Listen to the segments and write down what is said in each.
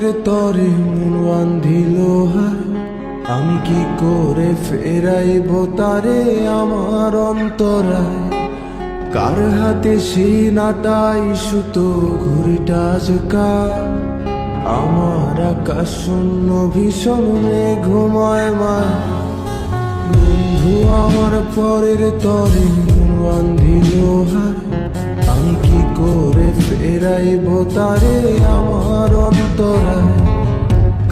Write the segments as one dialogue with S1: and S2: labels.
S1: পরের তরে মন বান্ধিল হায়, আমি কি করে ফেরাইব তারে আমার অন্তরায়। কার হাতে সেই নাটাই সুতো ঘুরিটা আজকা, আমার আকাশ শূন্য ভীষণ ঘুমায় মা। বন্ধু আমার পরের তরে মন বান্ধিল হায়, আমি কি করে ফেরাইব তারে আমার অন্তরায়।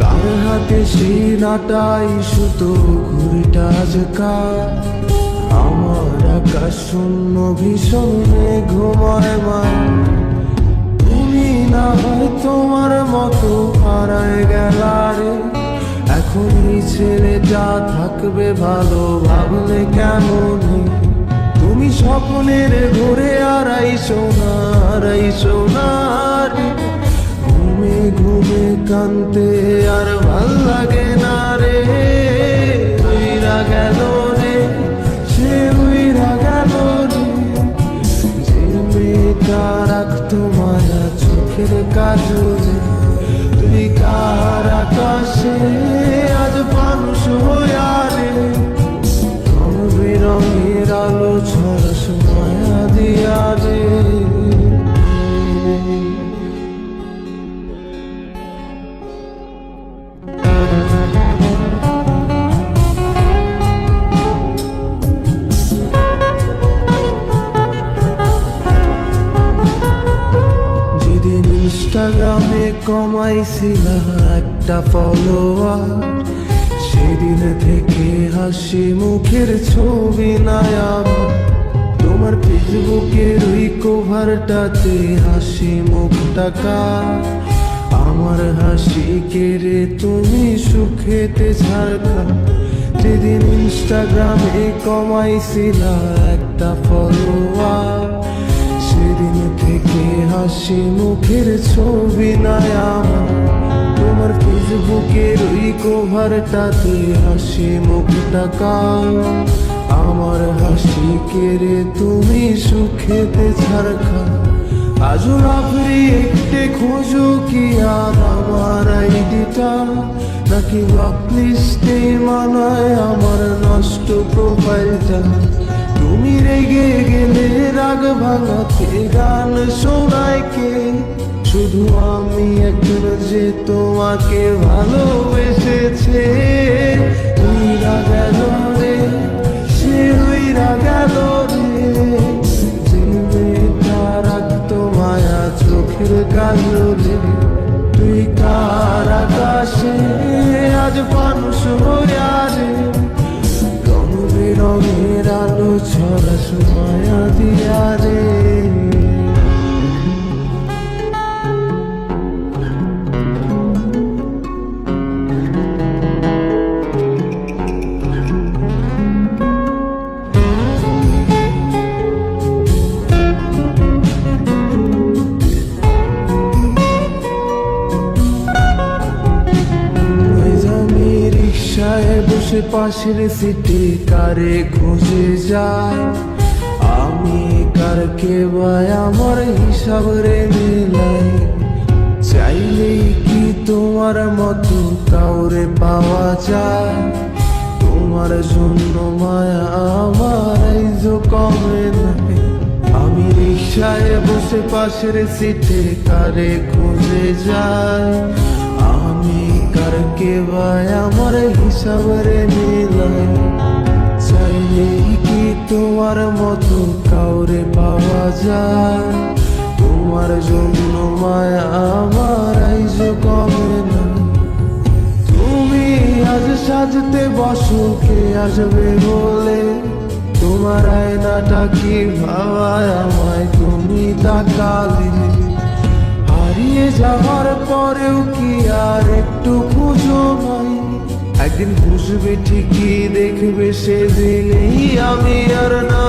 S1: কার হাতে সেই নাটাই সুতো ঘুরিটা আজকা, আমার আকাশ শূন্য ভীষণ ঘুমায় মা। তুমি না হয় তোমার মতো হারায় গেলারে, এখন এই ছেলেটা থাকবে ভালো ভাবলে কেমন। তুমি স্বপ্নের ঘুরে আড়াইশো না রে, ঘুমে ঘুমে কানতে আর ভাল লাগে না রে। উইরা গেল রে, সে উইরা গেল রে, যে মেয়েটা রাখতো মায়া চোখের কাজলে। তুই কার আকাশে আজ মানুষ হইয়া রে, রং বেরঙের আলো ছড়াস মায়া দিয়া রে। যেদিন ইনস্টাগ্রামে কমাইছিলা একটা ফলোয়ার, সেদিন থেকে হাসি মুখের ছবি নাই আমার। তোমার ফেসবুকের ওই কভারটাতে হাসি মুখটাকা, আমার হাসি কেড়ে তুমি সুখেতে ছাড়কা। যেদিন ইনস্টাগ্রামে কমাইছিলা একটা ফলোয়ার, সেদিন থেকে হাসি মুখের ছবি নাই আমার। তোমার ফেসবুকের ওই কভারটাতে হাসি মুখটাকা, আমার হাসি কেড়ে তুমি সুখেতে ছাড়খা। আজও রাত্রি একটে খোঁজো কি আর আমার আইডিটা, নাকি ব্লকলিস্টে মানায় আমার নষ্ট প্রোফাইলটা। তুমি রেগে গেলে রাগ ভাঙাতে গান শোনায় কে, শুধু আমি একজন যে তোমাকে ভালোবেসেছে। উইরা গেল রে, সে উইরা গেল রে, যে মেয়েটা রাখতো মায়া চোখের কাজলে। তুই কার আকাশে আজ মানুষ হইয়া রে, রং বেরঙের আলো ছড়াস মায়া দিয়া রে। বসে পাশের সিটে কারে খুঁজে যায়, আমি কারকে ভাই আমার হিসাব রে মেলাই। চাইলেই কি তোমার মতো কাউরে পাওয়া যায়, তোমার জন্য মায়া আমার আইজো কমে নাই। আমি রিক্সায় বসে পাশের সিটে কারে খুঁজে যায়, আমি কারকে ভাই আমার হিসাব রে মিলাই। চাইলেই কি তোমার মতো কাউরে পাওয়া যায়, তোমার জন্য মায়া আমার আইজো কমে না। তুমি আজ সাজতে বসো কে আসবে বলে, তোমার আয়নাটা কি ভাবায় আমায় তুমি তাকালে। হারিয়ে যাওয়ার পরেও কি আর একটু খুঁজো নাই, একদিন বুঝবে ঠিকই দেখবে সেদিনই আমি আর না।